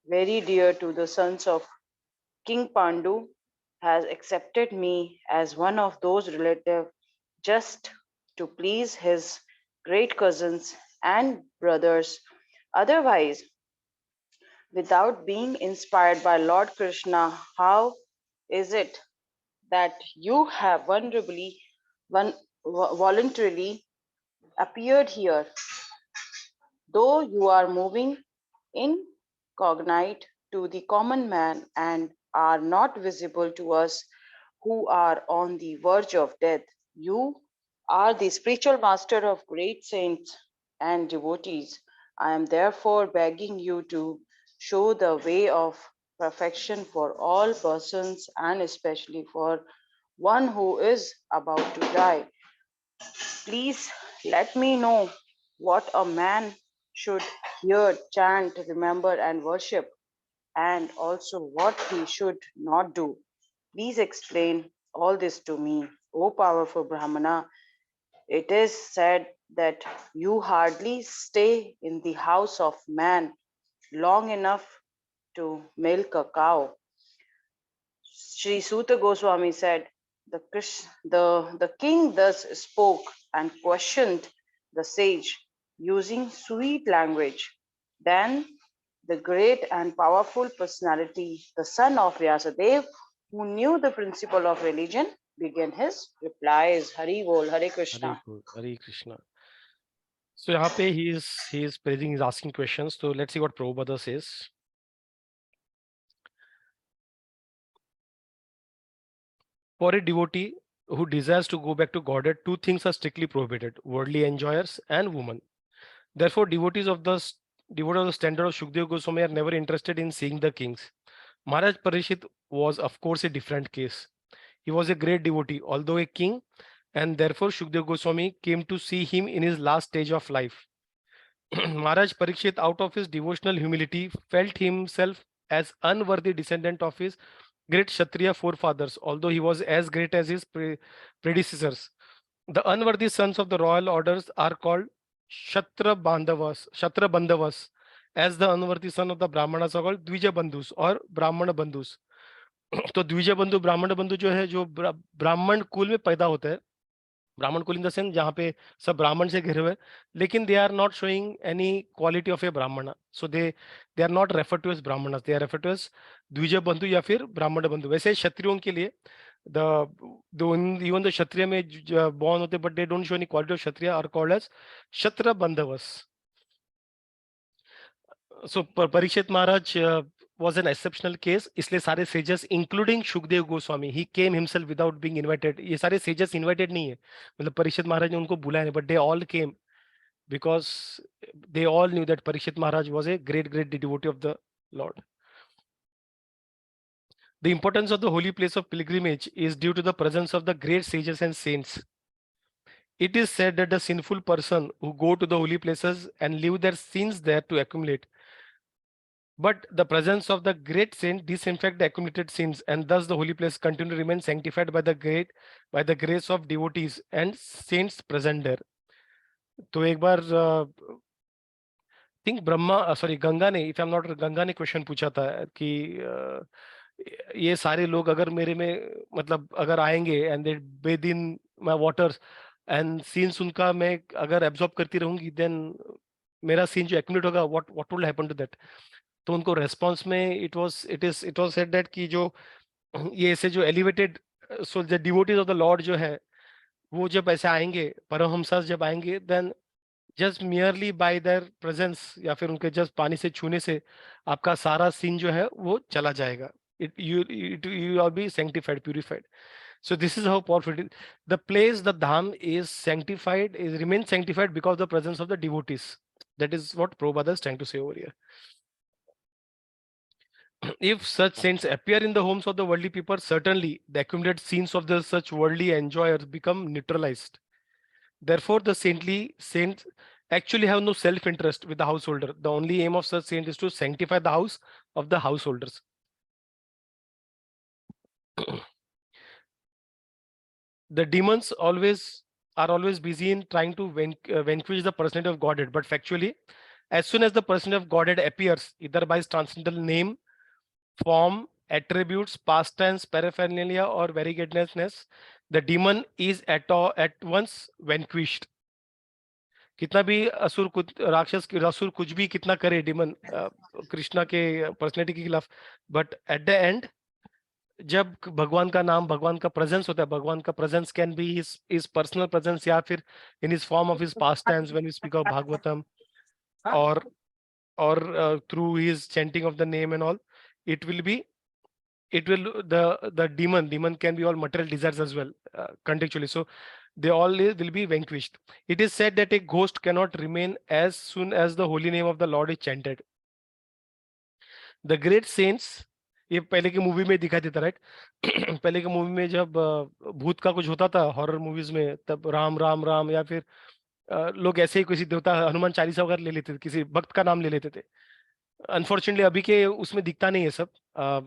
very dear to the sons of King Pandu, has accepted me as one of those relatives just to please his great cousins and brothers. Otherwise, without being inspired by Lord Krishna, how is it that you have voluntarily appeared here, though you are moving incognite to the common man and are not visible to us who are on the verge of death? You are the spiritual master of great saints and devotees. I am therefore begging you to show the way of perfection for all persons and especially for one who is about to die. Please let me know what a man should hear, chant, remember, and worship, and also what he should not do. Please explain all this to me, O powerful Brahmana. It is said that you hardly stay in the house of man long enough to milk a cow. Sri Suta Goswami said, the king thus spoke and questioned the sage using sweet language. Then the great and powerful personality, the son of Vyasadeva, who knew the principle of religion, began his replies. Hari Bol, Hare Krishna. Hare Krishna. So यहाँ पे he is praising, he's asking questions. So let's see what Prabhupada says. For a devotee who desires to go back to Godhead, two things are strictly prohibited: worldly enjoyers and women. Therefore, devotees of the standard of Shukdev Goswami are never interested in seeing the kings. Maharaj Parishit was, of course, a different case. He was a great devotee, although a king, and therefore Shukdev Goswami came to see him in his last stage of life. Maharaj Parikshit, out of his devotional humility, felt himself as unworthy descendant of his great Kshatriya forefathers, although he was as great as his predecessors. The unworthy sons of the royal orders are called Shatra Bandhavas, as the unworthy son of the Brahmanas are called Dvija Bandhus or Brahmana Bandhus. तो द्विज बंधु ब्राह्मण बंधु जो है, जो ब्राह्मण कुल में पैदा होता है, ब्राह्मण कुल इन द सेंस जहाँ पे सब ब्राह्मण से घिरे हुए, लेकिन they are not showing any quality of a Brahmin, so they are not refer to as Brahmin, they are refer to as dvija bandhu या फिर ब्राह्मण बंधु. वैसे क्षत्रियों के लिए इवन द क्षत्रिय में बॉर्न होते but they don't show any quality of kshatriya are called as kshatra bandhus. So Parikshit Maharaj was an exceptional case. इसलिए सारे sages including Shukdev Goswami, he came himself without being invited. ये सारे sages invited नहीं है, मतलब परीक्षित महाराज ने उनको बुलाया नहीं, but they all came because they all knew that Parikshit Maharaj was a great devotee of the Lord. The importance of the holy place of pilgrimage is due to the presence of the great sages and saints. It is said that the sinful person who go to the holy places and leave their sins there to accumulate, but the presence of the great saint disinfect the accumulated sins, and thus the holy place continue to remain sanctified by the grace of devotees and saints present there. तो एक बार think Ganga ने, if I'm not, Ganga ने question पूछा था कि ये सारे लोग अगर मेरे में मतलब अगर आएंगे and they bathe in my waters and sins उनका मैं अगर एब्जॉर्ब करती रहूंगी, देन मेरा सीन जो एक्यूमुलेट होगा, what will happen to that. तो उनको रेस्पॉन्स में इट वाज सेड दैट कि जो ये ऐसे जो elevated, so the devotees of the lord जो है, वो जब ऐसे आएंगे, परमहंस जब आएंगे, then just merely by their presence या फिर उनके जस्ट पानी से छूने से आपका सारा सीन जो है वो चला जाएगा. You will be sanctified, purified. So this is how powerful it is. The place, the dham is sanctified, remains sanctified because of the presence of the devotees. That is what Prabhupada is trying to say over here. If such saints appear in the homes of the worldly people, certainly the accumulated sins of the such worldly enjoyers become neutralized. Therefore, the saintly saints actually have no self-interest with the householder. The only aim of such saint is to sanctify the house of the householders. The demons are always busy in trying to vanquish the personality of Godhead, but factually, as soon as the personality of Godhead appears, either by its transcendental name, form, attributes, past tense, paraphernalia, or variegatedness, the demon is at once vanquished. कितना भी असुर कुछ राक्षस असुर कुछ भी कितना करे डिमन कृष्णा के पर्सनैलिटी के खिलाफ, बट एट द एंड जब भगवान का नाम, भगवान का प्रेजेंस होता है, भगवान का presence can be his personal presence या फिर in his form of his past times when we speak of Bhagavatam, or through his chanting of the name and all, it will be the demon can be all material desires as well, contextually, so they all will be vanquished. It is said that a ghost cannot remain as soon as the holy name of the Lord is chanted. The great saints, ये पहले की movie में दिखा देता, right? पहले की movie में जब भूत का कुछ होता था हॉरर मूवीज में, तब राम राम राम या फिर लोग ऐसे ही किसी देवता, हनुमान चालीसा वगैरह ले लेते थे, किसी भक्त का नाम ले लेते थे. अनफॉर्चुनेटली अभी के उसमें दिखता नहीं है सब.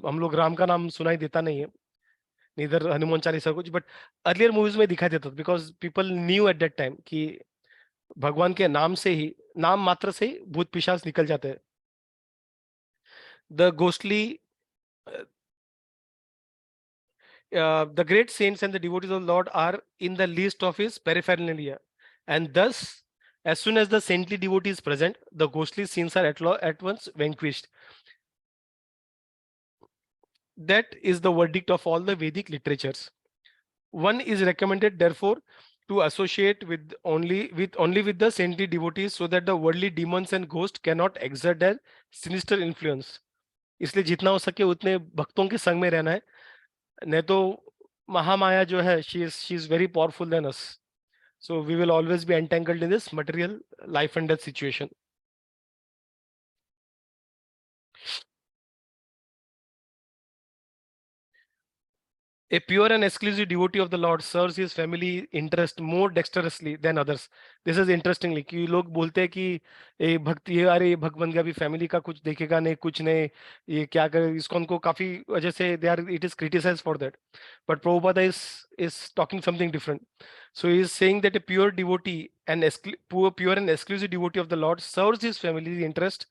हम लोग राम का नाम सुनाई देता नहीं है, नीदर हनुमान चालीसा कुछ, बट अर्लियर मूवीज में दिखाई देता, because people new at that time कि भगवान के नाम से ही, नाम मात्र से ही भूत पिशाच निकल जाते हैं. The ghostly the great saints and the devotees of the Lord are in the list of his paraphernalia, and thus, as soon as the saintly devotee is present, the ghostly scenes are at once vanquished. That is the verdict of all the Vedic literatures. One is recommended, therefore, to associate with only with the saintly devotees, so that the worldly demons and ghosts cannot exert their sinister influence. इसलिए जितना हो सके उतने भक्तों के संग में रहना है, नहीं तो महामाया जो है, she is very powerful than us, so we will always be entangled in this material life and death situation. A pure and exclusive devotee of the Lord serves his family interest more dexterously than others. This is interestingly कि लोग बोलते हैं कि ये भक्ति है, अरे ये भक्त बन गया, अभी फैमिली का कुछ देखेगा नहीं, कुछ नहीं, ये क्या करे, इसको उनको काफी वजह से it is criticized for that. But Prabhupada is talking something different. So he is saying that a pure devotee and pure and exclusive devotee of the Lord serves his family interest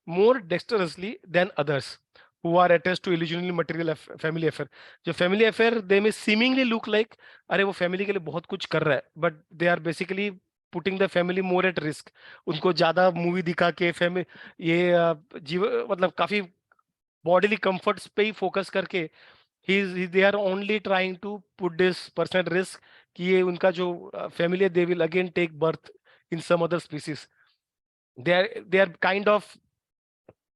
more dexterously than others who are attached to illusionally material family affair. जो family affair, they may seemingly look like अरे वो family के लिए बहुत कुछ कर रहा है, but they are basically putting the family more at risk. उनको ज्यादा मूवी दिखा के family ये मतलब काफी bodily comforts पे ही focus करके they are only trying to put this person at risk कि ये उनका जो family, they will again take birth in some other species. They are kind of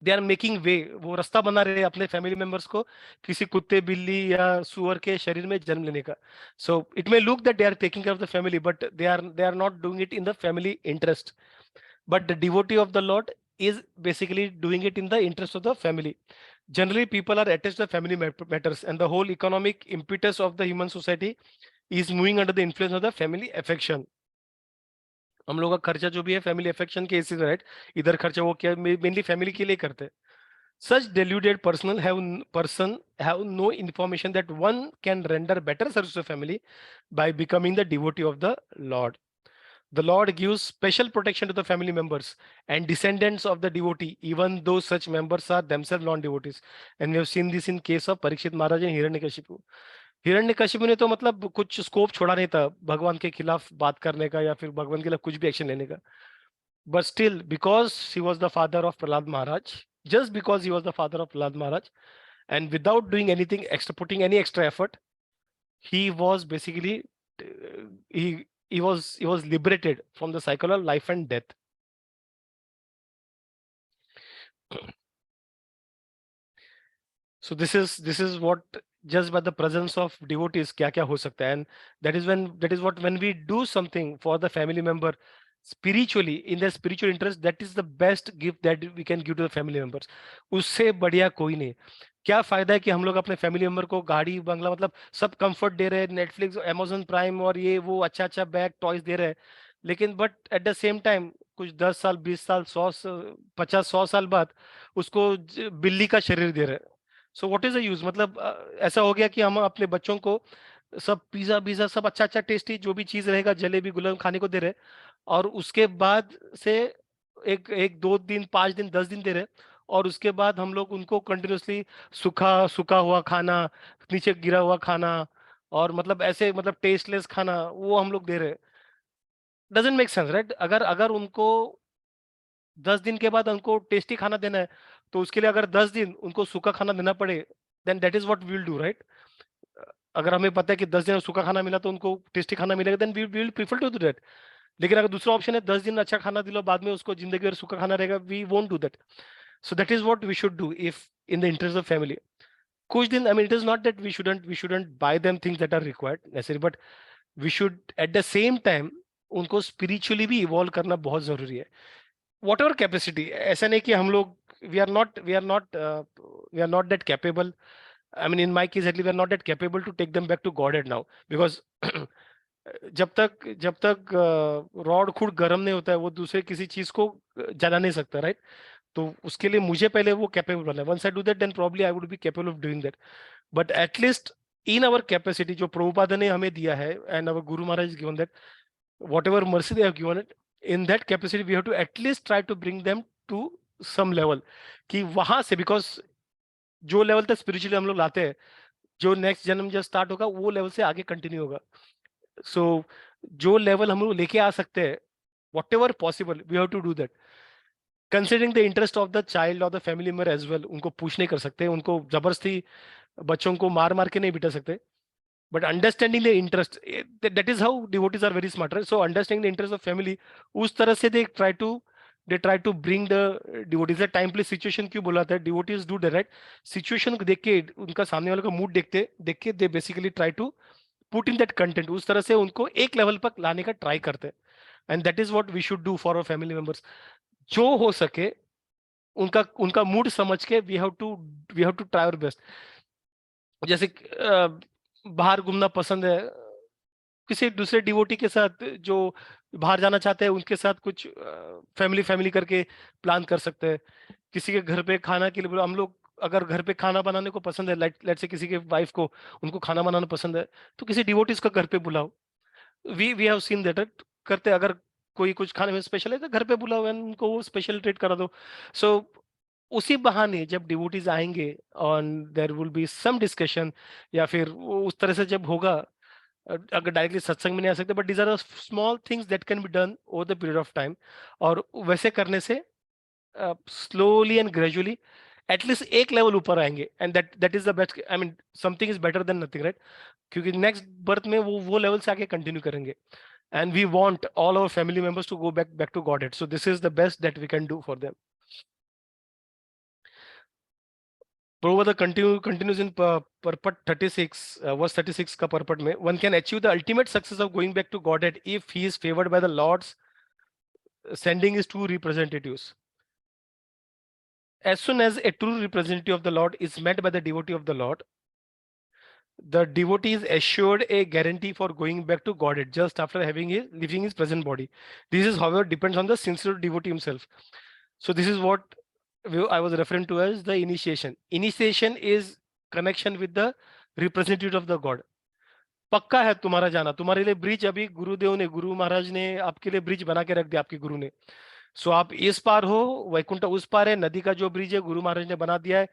they are making way, वो रास्ता बना रहे अपने फैमिली मेंबर्स को किसी कुत्ते, बिल्ली या सुअर के शरीर में जन्म लेने का. So it may look that they are taking care of the family, but they are not doing it in the family interest. But the devotee of the Lord is basically doing it in the interest of the family. Generally, people are attached to the family matters, and the whole economic impetus of the human society is moving under the influence of the family affection. हम लोग का खर्चा जो भी है family affection के इसी, right? इधर खर्चा वो क्या मेनली फैमिली के लिए करते हैं. Such deluded person have no information that one can render better service to family by becoming the devotee of the Lord. The Lord gives special protection to the family members and descendants of the devotee, even though such members are themselves non-devotees. And we have seen this in case of Parikshit Maharaj and Hiranyakashipu. Hiranyakashipu ने तो मतलब कुछ scope छोड़ा नहीं था भगवान के खिलाफ बात करने का या फिर भगवान के खिलाफ कुछ भी एक्शन लेने का. But still, because he was the father of Prahlad Maharaj, just because he was the father of Prahlad Maharaj, and without doing anything extra, putting any extra effort, he was basically he was liberated from the cycle of life and death. So this is what, just by the presence of devotees क्या क्या हो सकता है, and that is what when we do something for the family member spiritually, in their spiritual interest, that is the best gift that we can give to the family members. उससे बढ़िया कोई नहीं, क्या फायदा है कि हम लोग अपने फैमिली मेंबर को गाड़ी बंगला मतलब सब कंफर्ट दे रहे हैं, नेटफ्लिक्स अमेजोन प्राइम और ये वो अच्छा अच्छा बैग टॉयज दे रहे हैं, लेकिन but at the same time कुछ 10 साल 20 साल 50 100 साल बाद उसको बिल्ली का शरीर दे रहे हैं। So what is the use? मतलब ऐसा हो गया कि हम अपने बच्चों को सब पिज्जा पिज्जा सब अच्छा अच्छा टेस्टी जो भी चीज रहेगा जलेबी गुलाब खाने को दे रहे हैं, और उसके बाद से एक एक 2 दिन 5 दिन 10 दिन दे रहे हैं, और उसके बाद हम लोग उनको कंटिन्यूअसली सूखा सूखा हुआ खाना, नीचे गिरा हुआ खाना, और मतलब ऐसे मतलब टेस्टलेस खाना वो हम लोग दे रहे हैं। Doesn't make sense, right? अगर अगर उनको 10 दिन के बाद उनको टेस्टी खाना देना है, तो उसके लिए अगर 10 दिन उनको सूखा खाना देना पड़े, then that is what we will do, right? अगर हमें पता है कि 10 दिन में सूखा खाना मिला तो उनको टेस्टी खाना मिलेगा, then we will prefer to do that. लेकिन अगर दूसरा ऑप्शन है 10 दिन अच्छा खाना दिलो, बाद में उसको जिंदगी भर सूखा खाना रहेगा, we won't do that. So that is what we should do if in the interest of family. कुछ दिन, I mean, it is not that we shouldn't buy them things that are required necessary, but we should at the same time उनको spiritually भी evolve करना बहुत जरूरी है। Whatever capacity, ऐसा नहीं कि हम लोग we are not that capable. I mean, in my case, at least we are not that capable to take them back to Godhead now, because जब तक रॉड खुद गर्म नहीं होता है वो दूसरे किसी चीज को जला नहीं सकता, राइट? तो उसके लिए मुझे पहले वो कैपेबल बनना है। Once I do that then probably I would be capable of doing that. But at least in our capacity जो प्रभुपाद ने हमें दिया है, and our guru Maharaj given that, whatever mercy they have given it, in that capacity we have to at least try to bring them to some level, कि वहां से, because जो level तक स्पिरिचुअली हम लोग लाते हैं, जो नेक्स्ट जन्म जब स्टार्ट होगा वो लेवल से आगे कंटिन्यू होगा। सो जो लेवल हम लोग लेके आ सकते हैं, whatever possible we have to do that, considering the interest of the child और the family member as well. उनको पुश नहीं कर सकते, उनको जबरदस्ती बच्चों को मार मार के नहीं बिठा सकते, but understanding the interest, that is how devotees are very smart, right? So understanding the interest of family, उस तरह से they try to bring the devotees. Time place situation क्यों बोला था? Devotees do the right situation को देख के, उनका सामने वाले का मूड देखते देख के, they basically try to put in that content, उस तरह से उनको एक लेवल पर लाने का ट्राई करते हैं। And that is what we should do for our family members. जो हो सके उनका उनका मूड समझ के we have to try our best. जैसे बाहर घूमना पसंद है, किसी दूसरे डिवोटी के साथ जो बाहर जाना चाहते हैं उनके साथ कुछ फैमिली फैमिली करके प्लान कर सकते हैं। किसी के घर पे खाना के लिए बोलो, हम लोग अगर घर पे खाना बनाने को पसंद है, लेट से किसी के वाइफ को उनको खाना बनाना पसंद है, तो किसी डिवोटीज का घर पे बुलाओ। वी हैव सीन दैट करते, अगर कोई कुछ खाने में स्पेशल है तो घर पे बुलाओ एंड उनको वो स्पेशल ट्रीट करा दो। सो उसी बहाने जब डिवोटीज आएंगे और there will be some discussion, या फिर वो उस तरह से जब होगा, अगर डायरेक्टली सत्संग में नहीं आ सकते, but these are small things that can be done over the period of time. और वैसे करने से स्लोली एंड ग्रेजुअली एटलीस्ट एक लेवल ऊपर आएंगे, and that is the best. I mean something is better than nothing, right? क्योंकि next birth में वो लेवल से आगे कंटिन्यू करेंगे, and we want all our family members to go back to Godhead. So this is the best that we can do for them. Prabhupada continues in purport 36, verse 36 का purport में, one can achieve the ultimate success of going back to Godhead if he is favored by the Lord's sending his two representatives. As soon as a true representative of the Lord is met by the devotee of the Lord, the devotee is assured a guarantee for going back to Godhead just after leaving his present body. This is, however, depends on the sincere devotee himself. So this is what I was referring to as the initiation. Initiation is connection with the representative of the God. पक्का है तुम्हारा जाना, तुम्हारे लिए bridge अभी गुरुदेव ने, गुरु महाराज ने आपके लिए ब्रिज बना के रख दिया, आपके गुरु ने। सो आप इस पार हो, वैकुंठ उस पार है, नदी का जो ब्रिज है गुरु महाराज ने बना दिया है,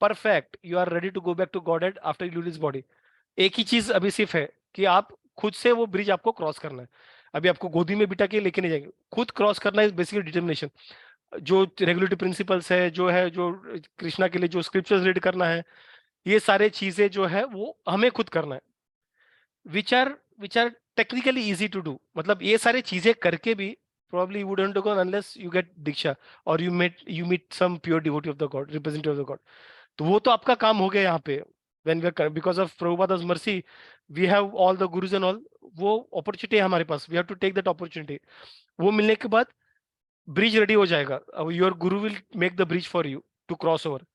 perfect. You are ready to go back to god after you leave this body. एक ही चीज अभी सिर्फ है कि आप खुद से वो ब्रिज आपको क्रॉस करना है। अभी आपको गोदी में बिठा के लेके नहीं जाएंगे, खुद क्रॉस करना इज बेसिकली डिटर्मिनेशन। जो रेगुलेटरी प्रिंसिपल्स है, जो कृष्णा के लिए जो स्क्रिप्चर्स रीड करना है, ये सारे चीजें जो है वो हमें खुद करना है, which are technically easy to do. मतलब ये सारे चीजें करके भी probably you wouldn't go unless you get diksha or you meet some pure devotee of the God, representative of the God. तो वो तो आपका काम हो गया यहाँ पे। when we are, because of Prabhupada's mercy we have all the gurus and all, वो opportunity है हमारे पास, we have to take that opportunity। वो मिलने के बाद ब्रिज रेडी हो जाएगा, your guru will make the bridge for you to cross over.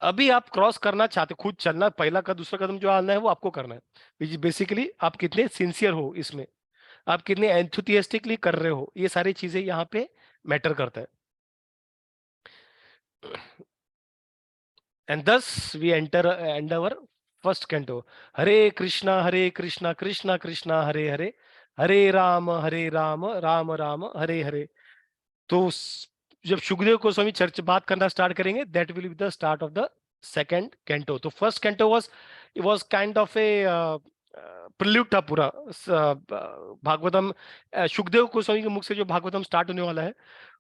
अभी आप क्रॉस करना चाहते, खुद चलना, पहला का दूसरा कदम जो आना है वो आपको करना है। बेसिकली आप कितने सिंसियर हो इसमें, आप कितने एंथुसियास्टिकली कर रहे हो, ये सारी चीजें यहाँ पे मैटर करता है। And thus we end our first canto. Hare Krishna Krishna Krishna Hare Hare, Hare Rama Rama Rama Hare Hare. तो जब सुखदेव गोस्वामी चर्च बात करना स्टार्ट करेंगे, that will be the start of the second canto. तो first canto was kind of a prelude था पूरा। भागवतम सुखदेव गोस्वामी के मुख से जो भागवतम स्टार्ट होने वाला है,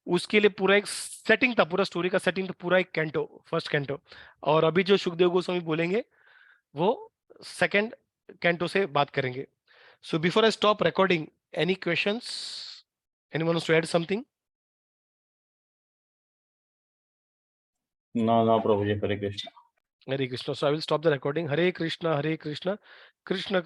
उसके लिए पूरा एक सेटिंग था, पूरा स्टोरी का सेटिंग था, पूरा एक कैंटो, फर्स्ट कैंटो। और अभी जो सुखदेव गोस्वामी बोलेंगे वो सेकंड कैंटो से बात करेंगे। So before I stop recording, any questions, anyone wants to add something? No, no, Prabhuji, Hare Krishna. Hare Krishna. So I will stop the recording. Hare Krishna, Krishna Krishna.